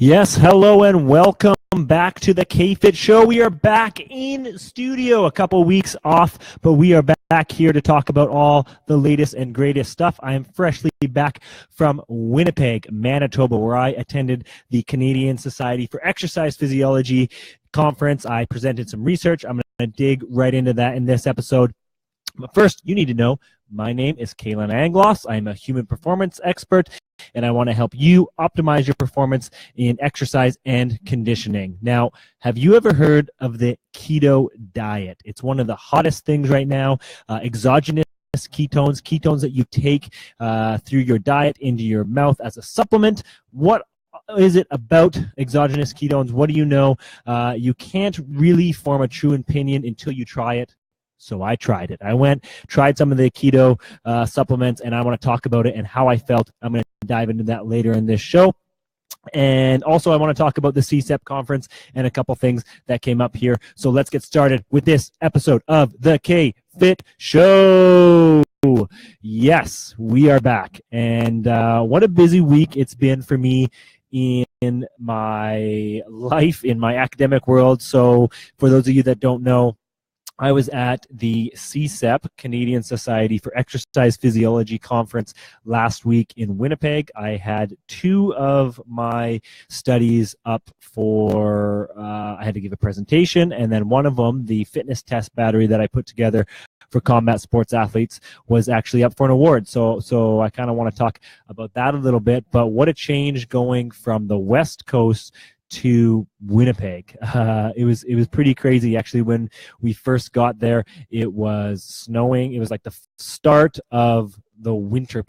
Yes, hello and welcome back to the KFit show. We are back in studio, a couple weeks off, but we are back here to talk about all the latest and greatest stuff. I am freshly back from Winnipeg, Manitoba, where I attended the Canadian Society for Exercise Physiology conference. I presented some research. I'm going to dig right into that in this episode. But first, you need to know my name is Kalan Anglos. I'm a human performance expert, and I want to help you optimize your performance in exercise and conditioning. Now, have you ever heard of the keto diet? It's one of the hottest things right now. Exogenous ketones that you take through your diet into your mouth as a supplement. What is it about exogenous ketones? What do you know? You can't really form a true opinion until you try it. So I tried it. Tried some of the keto supplements, and I want to talk about it and how I felt. I'm going to dive into that later in this show. And also I want to talk about the CSEP conference and a couple things that came up here. So let's get started with this episode of the KFit Show. Yes, we are back. And what a busy week it's been for me in my life, in my academic world. So for those of you that don't know, I was at the CSEP, Canadian Society for Exercise Physiology conference last week in Winnipeg. I had two of my studies up for, I had to give a presentation, and then one of them, the fitness test battery that I put together for combat sports athletes, was actually up for an award. So I kind of want to talk about that a little bit, but what a change going from the West Coast to Winnipeg. It was pretty crazy. Actually, when we first got there, it was snowing. It was like the start of the winter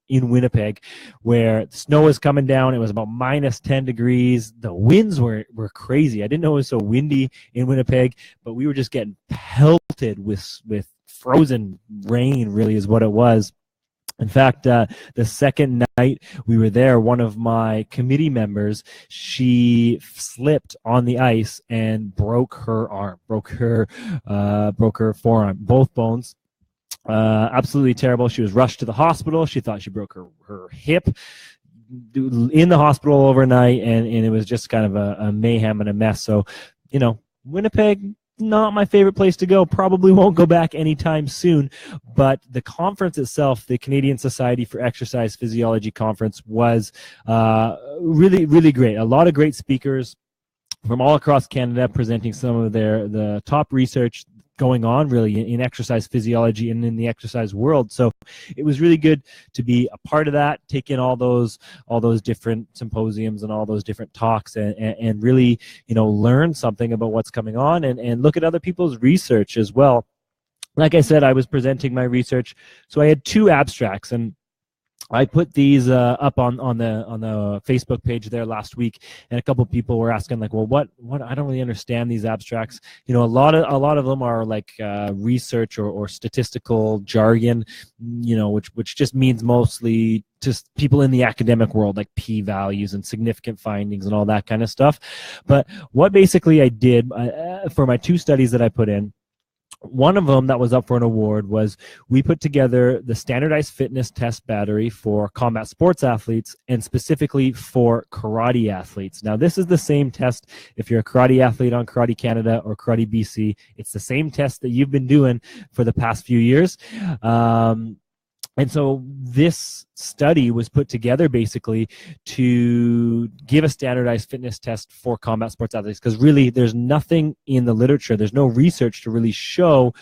in Winnipeg, where the snow was coming down. It was about minus 10 degrees. The winds were crazy. I didn't know it was so windy in Winnipeg, but we were just getting pelted with frozen rain, really is what it was. In fact, the second night we were there, one of my committee members, she slipped on the ice and broke her forearm, both bones. Absolutely terrible. She was rushed to the hospital. She thought she broke her hip in the hospital overnight, and it was just kind of a mayhem and a mess. So, Winnipeg, not my favorite place to go. Probably won't go back anytime soon. But the conference itself, the Canadian Society for Exercise Physiology conference, was really, really great. A lot of great speakers from all across Canada presenting some of the top research going on really in exercise physiology and in the exercise world. So it was really good to be a part of that, take in all those different symposiums and all those different talks, and really learn something about what's coming on, and look at other people's research as well. Like I said, I was presenting my research, so I had two abstracts, and I put these up on the Facebook page there last week, and a couple of people were asking, like, well, what I don't really understand these abstracts. A lot of them are like research or statistical jargon, which just means mostly just people in the academic world, like p-values and significant findings and all that kind of stuff. But what basically I did for my two studies that I put in, one of them that was up for an award was we put together the standardized fitness test battery for combat sports athletes and specifically for karate athletes. Now, this is the same test if you're a karate athlete on Karate Canada or Karate BC. It's the same test that you've been doing for the past few years. And so this study was put together basically to give a standardized fitness test for combat sports athletes, because really there's nothing in the literature, there's no research to really show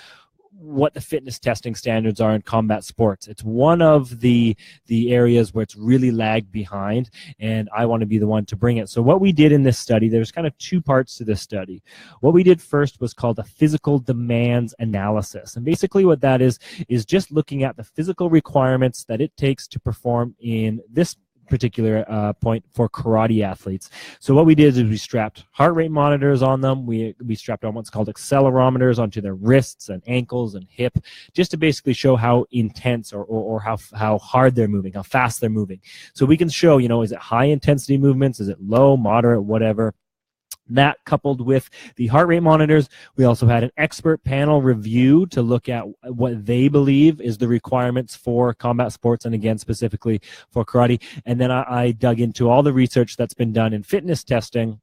what the fitness testing standards are in combat sports. It's one of the areas where it's really lagged behind, and I want to be the one to bring it. So what we did in this study, there's kind of two parts to this study. What we did first was called a physical demands analysis. And basically what that is just looking at the physical requirements that it takes to perform in this particular point for karate athletes. So what we did is we strapped heart rate monitors on them. We strapped on what's called accelerometers onto their wrists and ankles and hip, just to basically show how intense or how hard they're moving, how fast they're moving. So we can show, is it high intensity movements? Is it low, moderate, whatever? That coupled with the heart rate monitors, we also had an expert panel review to look at what they believe is the requirements for combat sports, and again, specifically for karate. And then I dug into all the research that's been done in fitness testing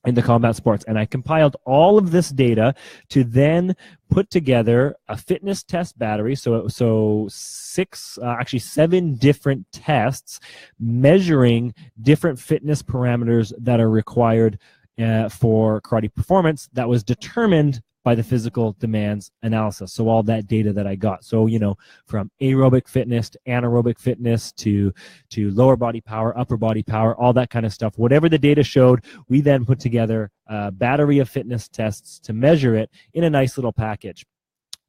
in the combat sports. And I compiled all of this data to then put together a fitness test battery. So 7 different tests measuring different fitness parameters that are required for karate performance, that was determined by the physical demands analysis. So all that data that I got. So, from aerobic fitness to anaerobic fitness to lower body power, upper body power, all that kind of stuff. Whatever the data showed, we then put together a battery of fitness tests to measure it in a nice little package.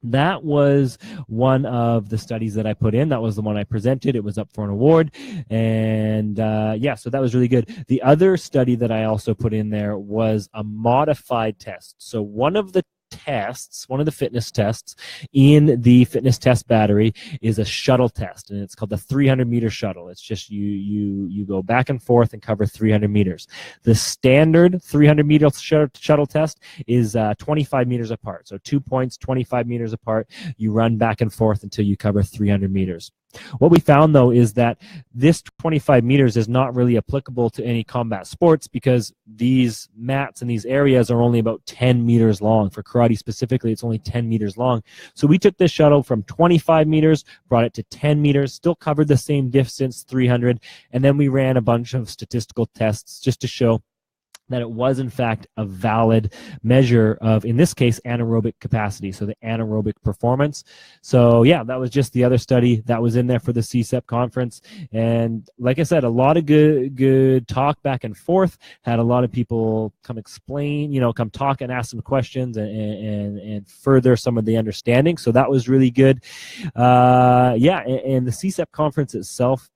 That was one of the studies that I put in. That was the one I presented. It was up for an award. And so that was really good. The other study that I also put in there was a modified test. So one of the fitness tests in the fitness test battery is a shuttle test, and it's called the 300-meter shuttle. It's just you go back and forth and cover 300 meters. The standard 300-meter shuttle test is 25 meters apart. So 2 points, 25 meters apart. You run back and forth until you cover 300 meters. What we found, though, is that this 25 meters is not really applicable to any combat sports because these mats and these areas are only about 10 meters long. For karate specifically, it's only 10 meters long. So we took this shuttle from 25 meters, brought it to 10 meters, still covered the same distance, 300, and then we ran a bunch of statistical tests just to show that it was in fact a valid measure of, in this case, anaerobic capacity, so the anaerobic performance. So yeah, that was just the other study that was in there for the CSEP conference. And like I said, a lot of good talk back and forth. Had a lot of people come explain, come talk and ask some questions and further some of the understanding. So that was really good. And the CSEP conference itself,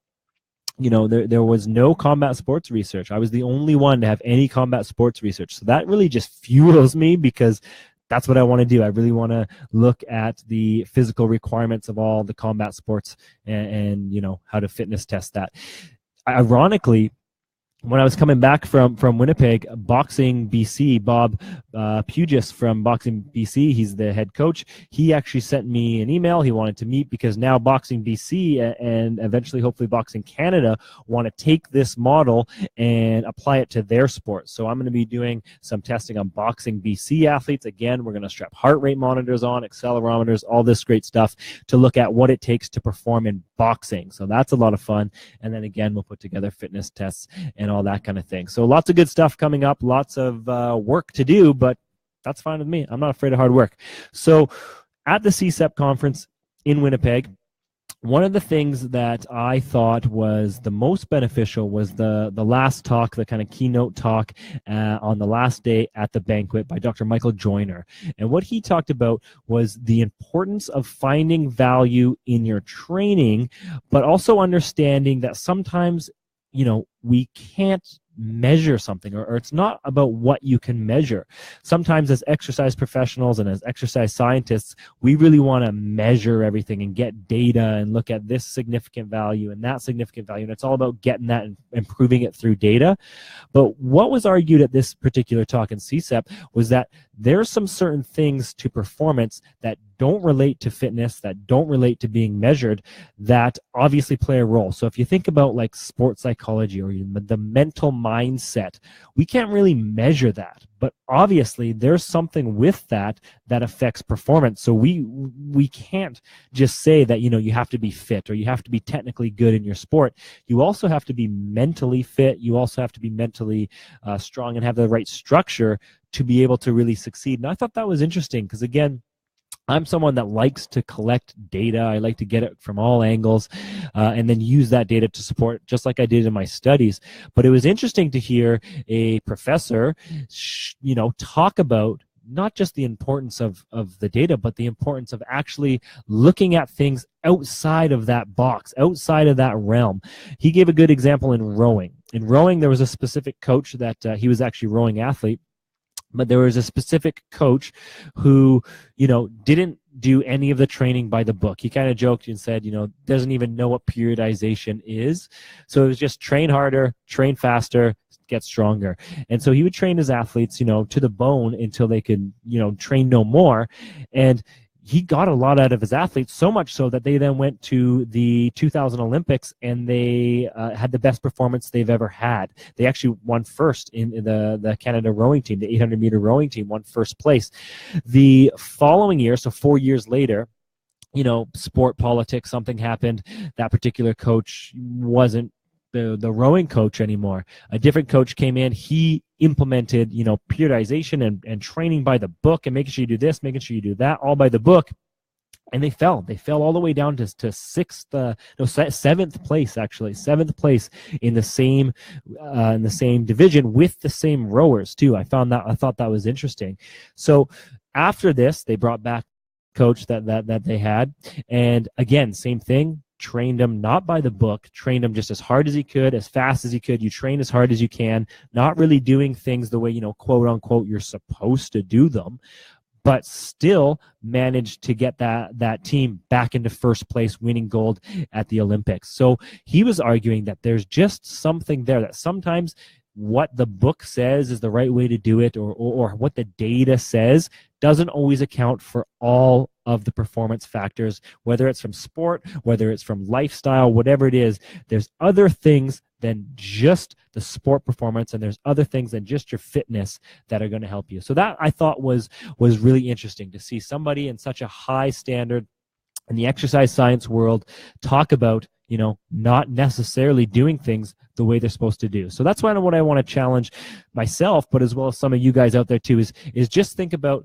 there was no combat sports research. I was the only one to have any combat sports research. So that really just fuels me because that's what I want to do. I really want to look at the physical requirements of all the combat sports and how to fitness test that. Ironically, when I was coming back from Winnipeg, Boxing BC, Bob Pugis from Boxing BC, he's the head coach, he actually sent me an email. He wanted to meet because now Boxing BC and eventually hopefully Boxing Canada want to take this model and apply it to their sport. So I'm going to be doing some testing on Boxing BC athletes. Again, we're going to strap heart rate monitors on, accelerometers, all this great stuff to look at what it takes to perform in boxing. So that's a lot of fun. And then again, we'll put together fitness tests and all that kind of thing. So lots of good stuff coming up, lots of work to do, but that's fine with me. I'm not afraid of hard work. So at the CSEP conference in Winnipeg, one of the things that I thought was the most beneficial was the last talk, the kind of keynote talk on the last day at the banquet by Dr. Michael Joyner. And what he talked about was the importance of finding value in your training, but also understanding that sometimes, we can't measure something, or it's not about what you can measure. Sometimes as exercise professionals and as exercise scientists, we really want to measure everything and get data and look at this significant value and that significant value, and it's all about getting that and improving it through data. But what was argued at this particular talk in CSEP was that there's some certain things to performance that don't relate to fitness, that don't relate to being measured, that obviously play a role. So if you think about like sports psychology or the mental mindset, we can't really measure that. But obviously there's something with that affects performance. So we can't just say that, you have to be fit or you have to be technically good in your sport. You also have to be mentally fit. You also have to be mentally strong and have the right structure to be able to really succeed. And I thought that was interesting because, again, I'm someone that likes to collect data. I like to get it from all angles and then use that data to support, just like I did in my studies. But it was interesting to hear a professor, talk about not just the importance of the data, but the importance of actually looking at things outside of that box, outside of that realm. He gave a good example in rowing. In rowing, there was a specific coach that he was actually a rowing athlete. But there was a specific coach who, didn't do any of the training by the book. He kind of joked and said, doesn't even know what periodization is. So it was just train harder, train faster, get stronger. And so he would train his athletes, to the bone until they could, train no more. And he got a lot out of his athletes, so much so that they then went to the 2000 Olympics and they had the best performance they've ever had. They actually won first in the Canada rowing team. The 800-meter rowing team won first place. The following year, so 4 years later, sport, politics, something happened. That particular coach wasn't the rowing coach anymore. A different coach came in. He implemented, periodization and training by the book and making sure you do this, making sure you do that, all by the book. And they fell all the way down to seventh place, actually, seventh place in the same division with the same rowers too. I thought that was interesting. So after this, they brought back coach that they had, and again, same thing. Trained him not by the book, trained him just as hard as he could, as fast as he could. You train as hard as you can, not really doing things the way, quote unquote, you're supposed to do them, but still managed to get that team back into first place, winning gold at the Olympics. So he was arguing that there's just something there, that sometimes what the book says is the right way to do it, or what the data says doesn't always account for all of the performance factors, whether it's from sport, whether it's from lifestyle, whatever it is. There's other things than just the sport performance, and there's other things than just your fitness that are going to help you. So that, I thought, was really interesting to see somebody in such a high standard in the exercise science world talk about, not necessarily doing things the way they're supposed to do. So that's what I want to challenge myself, but as well as some of you guys out there too, is just think about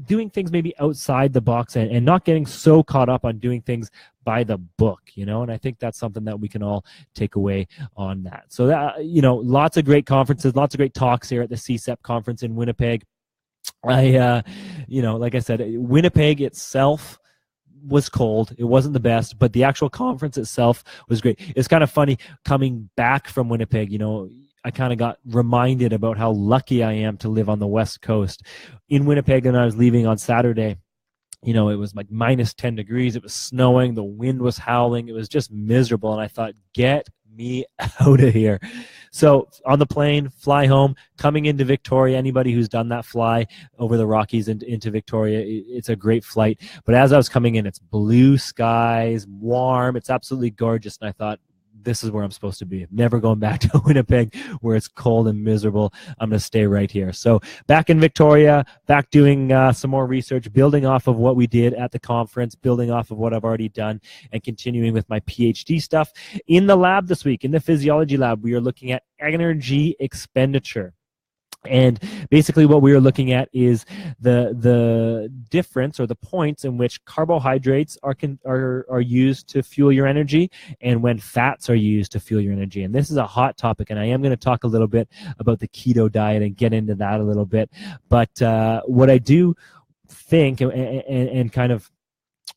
doing things maybe outside the box and not getting so caught up on doing things by the book, and I think that's something that we can all take away on that. So that, lots of great conferences, lots of great talks here at the CSEP conference in Winnipeg. Like I said, Winnipeg itself was cold. It wasn't the best, but the actual conference itself was great. It's kind of funny coming back from Winnipeg, I kind of got reminded about how lucky I am to live on the West Coast. In Winnipeg, and I was leaving on Saturday, it was like minus 10 degrees. It was snowing. The wind was howling. It was just miserable. And I thought, get me out of here. So on the plane, fly home, coming into Victoria, anybody who's done that fly over the Rockies into Victoria, it's a great flight. But as I was coming in, it's blue skies, warm. It's absolutely gorgeous. And I thought, this is where I'm supposed to be. I'm never going back to Winnipeg where it's cold and miserable. I'm going to stay right here. So back in Victoria, back doing some more research, building off of what we did at the conference, building off of what I've already done, and continuing with my PhD stuff. In the lab this week, in the physiology lab, we are looking at energy expenditure. And basically what we are looking at is the difference, or the points in which carbohydrates are used to fuel your energy and when fats are used to fuel your energy. And this is a hot topic, and I am going to talk a little bit about the keto diet and get into that a little bit. But what I do think, and kind of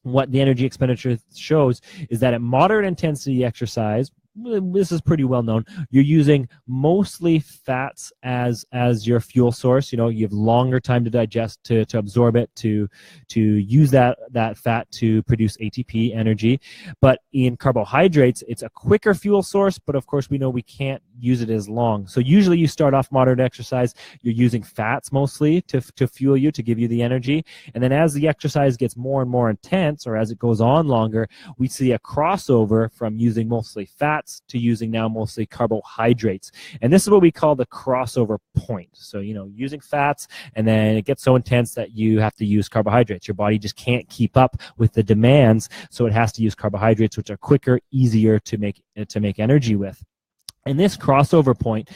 what the energy expenditure shows, is that at moderate intensity exercise, this is pretty well known, you're using mostly fats as your fuel source. You have longer time to digest, to absorb it, to use that fat to produce ATP, energy. But in carbohydrates, it's a quicker fuel source, but of course we know we can't use it as long. So usually you start off moderate exercise, you're using fats mostly to fuel you, to give you the energy. And then as the exercise gets more and more intense, or as it goes on longer, we see a crossover from using mostly fats to using now mostly carbohydrates. And this is what we call the crossover point. So, using fats, and then it gets so intense that you have to use carbohydrates. Your body just can't keep up with the demands, so it has to use carbohydrates, which are quicker, easier to make energy with. And this crossover point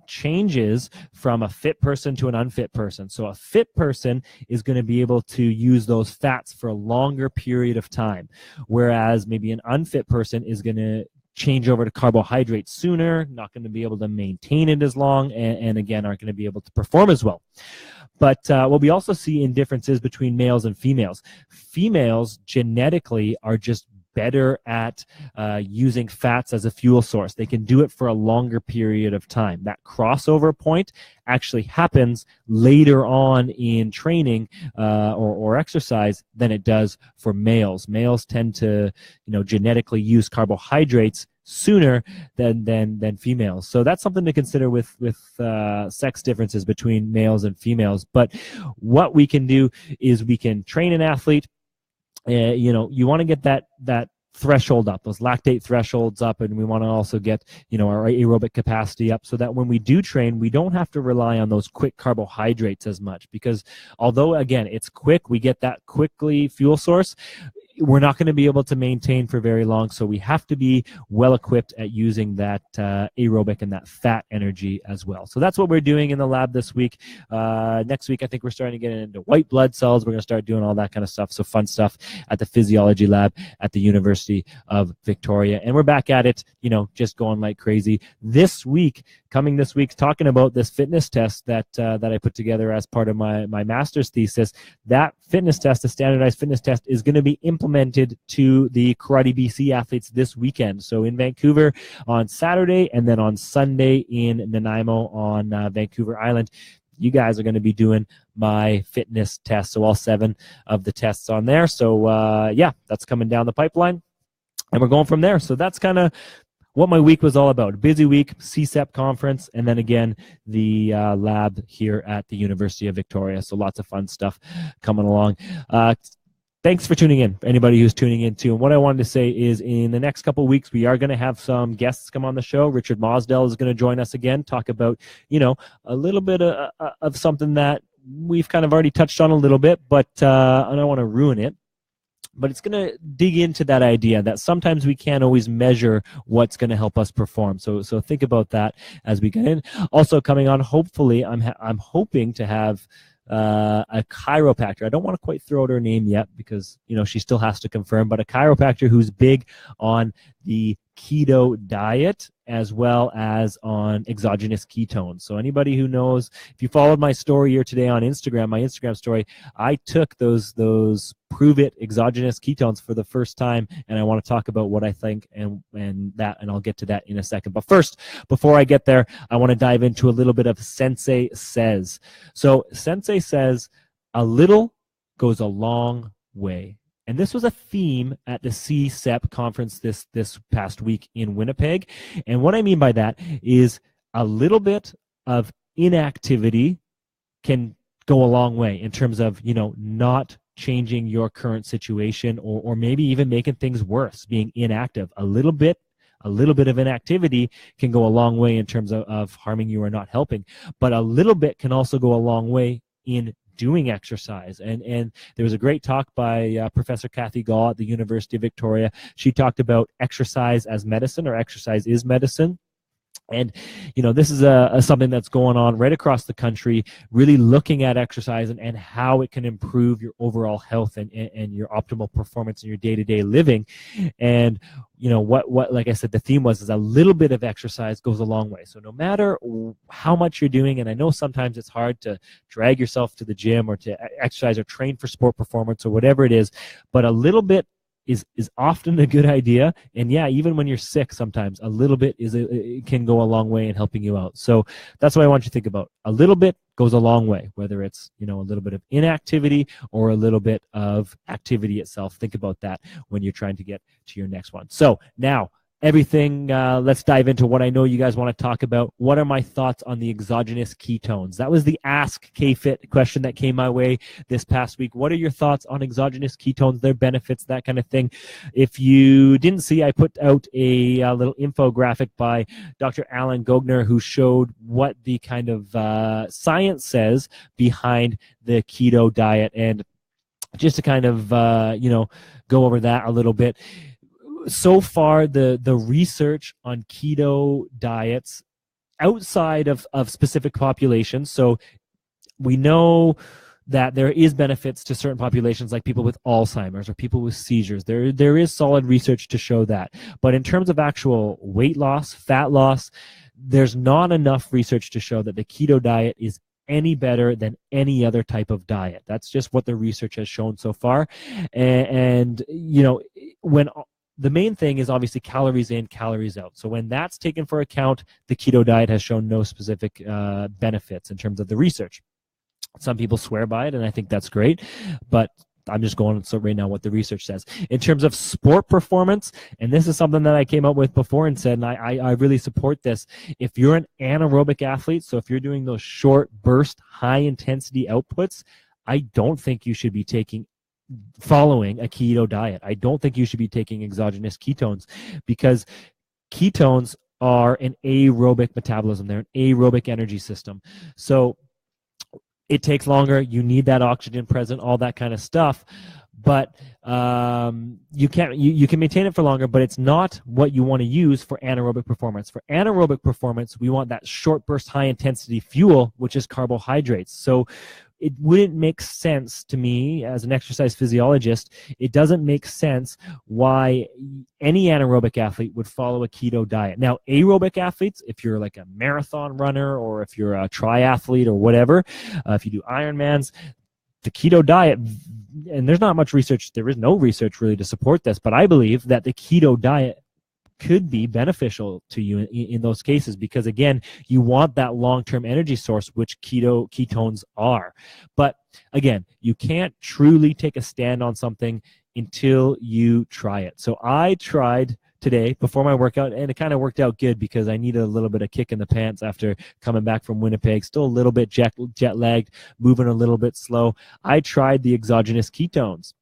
changes from a fit person to an unfit person. So a fit person is going to be able to use those fats for a longer period of time, whereas maybe an unfit person is going to change over to carbohydrates sooner, not going to be able to maintain it as long, and again, aren't going to be able to perform as well. But what we also see in differences between males and females. Females genetically are just better at using fats as a fuel source. They can do it for a longer period of time. That crossover point actually happens later on in training or exercise than it does for males. Males tend to, genetically use carbohydrates sooner than females. So that's something to consider with sex differences between males and females. But what we can do is we can train an athlete. You want to get that threshold up, those lactate thresholds up, and we want to also get our aerobic capacity up, so that when we do train, we don't have to rely on those quick carbohydrates as much, because although again it's quick, we get that quickly fuel source, we're not going to be able to maintain for very long. So we have to be well equipped at using that aerobic and that fat energy as well. So that's what we're doing in the lab this week. Next week, I think we're starting to get into white blood cells. We're going to start doing all that kind of stuff. So fun stuff at the physiology lab at the University of Victoria. And we're back at it, just going like crazy. This week, talking about this fitness test that I put together as part of my master's thesis. That fitness test, the standardized fitness test, is going to be implemented to the Karate BC athletes this weekend. So in Vancouver on Saturday, and then on Sunday in Nanaimo on Vancouver Island, you guys are going to be doing my fitness test. So all 7 of the tests on there. So that's coming down the pipeline, and we're going from there. So that's kind of what my week was all about. A busy week, CSEP conference, and then again, the lab here at the University of Victoria. So lots of fun stuff coming along. Thanks for tuning in, anybody who's tuning in too. And what I wanted to say is, in the next couple of weeks, we are going to have some guests come on the show. Richard Mosdell is going to join us again, talk about, a little bit of something that we've kind of already touched on a little bit, but I don't want to ruin it. But it's going to dig into that idea that sometimes we can't always measure what's going to help us perform. So think about that as we get in. Also coming on, hopefully, I'm hoping to have a chiropractor. I don't want to quite throw out her name yet because she still has to confirm, but a chiropractor who's big on the keto diet as well as on exogenous ketones. So anybody who knows, if you followed my story here today on Instagram, my Instagram story, I took those prove it exogenous ketones for the first time, and I want to talk about what I think and I'll get to that in a second. But first, before I get there, I want to dive into a little bit of Sensei Says. So Sensei says, a little goes a long way. And this was a theme at the CSEP conference this past week in Winnipeg. And what I mean by that is a little bit of inactivity can go a long way in terms of, not changing your current situation or maybe even making things worse, being inactive. A little bit of inactivity can go a long way in terms of harming you or not helping. But a little bit can also go a long way in doing exercise. And there was a great talk by Professor Kathy Gall at the University of Victoria. She talked about exercise as medicine, or exercise is medicine. And, this is something that's going on right across the country, really looking at exercise and how it can improve your overall health and your optimal performance in your day-to-day living. And, what like I said, the theme is a little bit of exercise goes a long way. So no matter how much you're doing, and I know sometimes it's hard to drag yourself to the gym or to exercise or train for sport performance or whatever it is, but a little bit is often a good idea. And yeah, even when you're sick, sometimes a little bit it can go a long way in helping you out. So that's what I want you to think about. A little bit goes a long way, whether it's a little bit of inactivity or a little bit of activity itself. Think about that when you're trying to get to your next one. So now, everything, let's dive into what I know you guys want to talk about. What are my thoughts on the exogenous ketones? That was the Ask KFit question that came my way this past week. What are your thoughts on exogenous ketones, their benefits, that kind of thing? If you didn't see, I put out a little infographic by Dr. Alan Gogner, who showed what the kind of science says behind the keto diet. And just to kind of, go over that a little bit. So far, the research on keto diets outside of specific populations, so we know that there is benefits to certain populations like people with Alzheimer's or people with seizures. There is solid research to show that. But in terms of actual weight loss, fat loss, there's not enough research to show that the keto diet is any better than any other type of diet. That's just what the research has shown so far. And when the main thing is obviously calories in, calories out. So when that's taken for account, the keto diet has shown no specific benefits in terms of the research. Some people swear by it, and I think that's great. But I'm just going right now what the research says. In terms of sport performance, and this is something that I came up with before and said, and I really support this. If you're an anaerobic athlete, so if you're doing those short burst, high intensity outputs, I don't think you should be following a keto diet. I don't think you should be taking exogenous ketones, because ketones are an aerobic metabolism. They're an aerobic energy system. So it takes longer. You need that oxygen present, all that kind of stuff. But you can maintain it for longer, but it's not what you want to use for anaerobic performance. For anaerobic performance, we want that short burst, high intensity fuel, which is carbohydrates. So it wouldn't make sense to me as an exercise physiologist. It doesn't make sense why any anaerobic athlete would follow a keto diet. Now, aerobic athletes, if you're like a marathon runner or if you're a triathlete or whatever, if you do Ironmans, the keto diet, and there's not much research, there is no research really to support this, but I believe that the keto diet could be beneficial to you in those cases, because again, you want that long-term energy source, which ketones are. But again, you can't truly take a stand on something until you try it. So I tried today before my workout, and it kind of worked out good because I needed a little bit of kick in the pants after coming back from Winnipeg, still a little bit jet lagged, moving a little bit slow. I tried the exogenous ketones.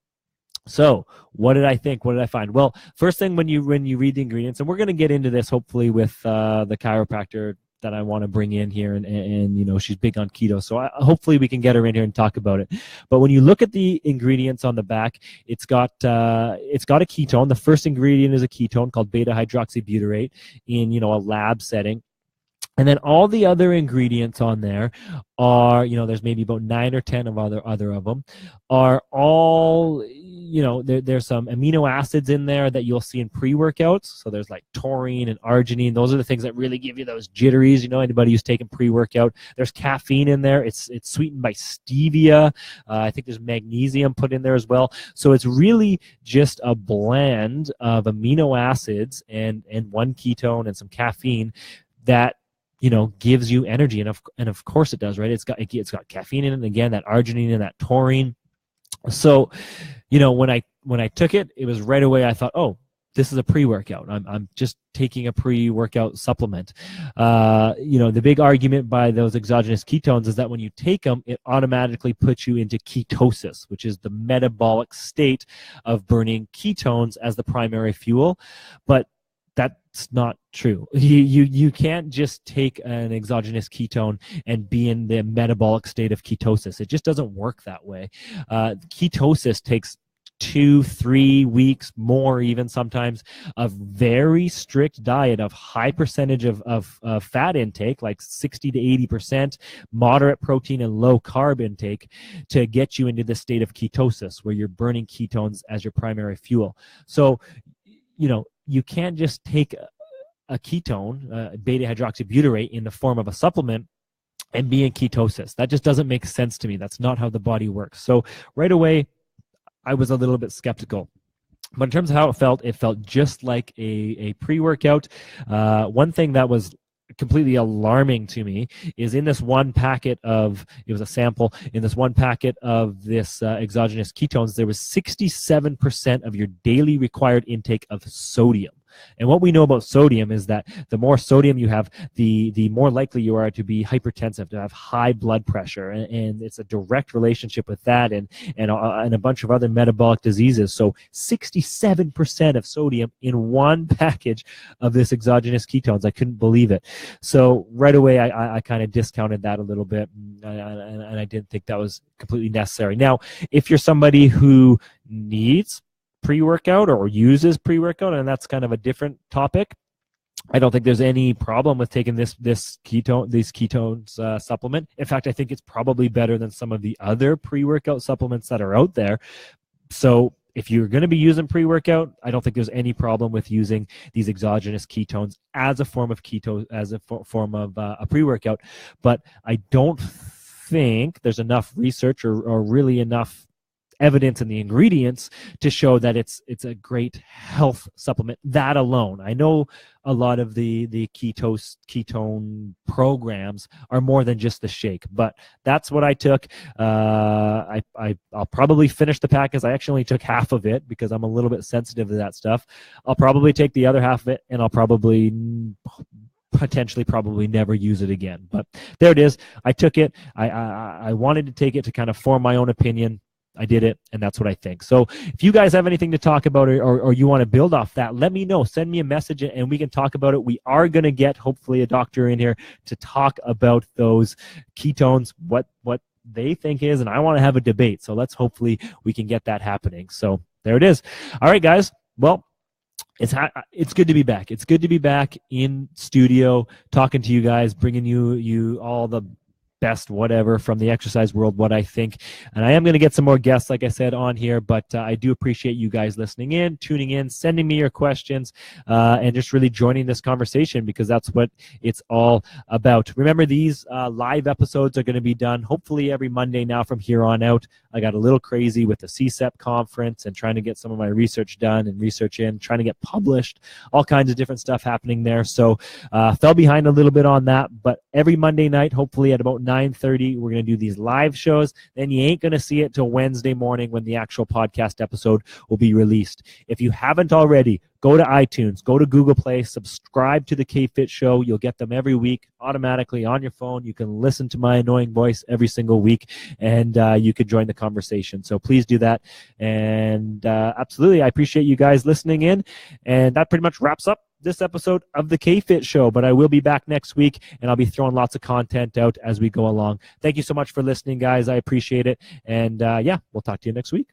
So what did I think? What did I find? Well, first thing, when you read the ingredients, and we're going to get into this hopefully with the chiropractor that I want to bring in here, and you know, she's big on keto, so hopefully we can get her in here and talk about it. But when you look at the ingredients on the back, it's got a ketone. The first ingredient is a ketone called beta hydroxybutyrate in, you know, a lab setting. And then all the other ingredients on there are, you know, there's maybe about 9 or 10 of other of them, are all, you know, there's some amino acids in there that you'll see in pre-workouts. So there's like taurine and arginine. Those are the things that really give you those jitteries. You know, anybody who's taken pre-workout. There's caffeine in there. It's sweetened by stevia. I think there's magnesium put in there as well. So it's really just a blend of amino acids and one ketone and some caffeine that, you know, gives you energy, and of course it does, right? It's got caffeine in it, and again, that arginine and that taurine. So, you know, when I took it, it was right away I thought, oh, this is a pre-workout. I'm just taking a pre-workout supplement. You know, the big argument by those exogenous ketones is that when you take them, it automatically puts you into ketosis, which is the metabolic state of burning ketones as the primary fuel. But that's not true. You can't just take an exogenous ketone and be in the metabolic state of ketosis. It just doesn't work that way. Ketosis takes 2-3 weeks, more even sometimes, of very strict diet of high percentage of fat intake, like 60 to 80%, moderate protein and low carb intake, to get you into the state of ketosis where you're burning ketones as your primary fuel. So, you know, you can't just take a ketone, beta hydroxybutyrate, in the form of a supplement and be in ketosis. That just doesn't make sense to me. That's not how the body works. So right away, I was a little bit skeptical. But in terms of how it felt just like a pre-workout. One thing that was completely alarming to me is in this one packet of, it was a sample, in this one packet of this exogenous ketones, there was 67% of your daily required intake of sodium. And what we know about sodium is that the more sodium you have, the more likely you are to be hypertensive, to have high blood pressure, and it's a direct relationship with that and a bunch of other metabolic diseases. So 67% of sodium in one package of this exogenous ketones. I couldn't believe it. So right away, I kind of discounted that a little bit, and I didn't think that was completely necessary. Now, if you're somebody who needs pre-workout or uses pre-workout, and that's kind of a different topic, I don't think there's any problem with taking these ketones supplement. In fact, I think it's probably better than some of the other pre-workout supplements that are out there. So if you're going to be using pre-workout, I don't think there's any problem with using these exogenous ketones as a form of a pre-workout. But I don't think there's enough research or really enough evidence and the ingredients to show that it's a great health supplement, that alone. I know a lot of the ketone programs are more than just the shake, but that's what I took. I'll probably finish the pack, as I actually only took half of it because I'm a little bit sensitive to that stuff. I'll probably take the other half of it, and I'll probably never use it again. But there it is. I took it. I wanted to take it to kind of form my own opinion. I did it, and that's what I think. So if you guys have anything to talk about, or you want to build off that, let me know. Send me a message, and we can talk about it. We are going to get, hopefully, a doctor in here to talk about those ketones, what they think is, and I want to have a debate. So hopefully we can get that happening. So there it is. All right, guys. Well, it's good to be back. It's good to be back in studio, talking to you guys, bringing you all the best whatever from the exercise world, what I think. And I am going to get some more guests, like I said, on here, but I do appreciate you guys listening in, tuning in, sending me your questions, and just really joining this conversation, because that's what it's all about. Remember, these live episodes are going to be done hopefully every Monday now from here on out. I got a little crazy with the CSEP conference and trying to get some of my research done and research in, trying to get published, all kinds of different stuff happening there. So fell behind a little bit on that, but every Monday night, hopefully at about 9:30, we're going to do these live shows. Then you ain't going to see it till Wednesday morning when the actual podcast episode will be released. If you haven't already, go to iTunes, go to Google Play, subscribe to the KFit Show. You'll get them every week automatically on your phone. You can listen to my annoying voice every single week, and you could join the conversation. So please do that. And absolutely, I appreciate you guys listening in. And that pretty much wraps up this episode of the KFit Show, but I will be back next week, and I'll be throwing lots of content out as we go along. Thank you so much for listening, guys. I appreciate it. And yeah, we'll talk to you next week.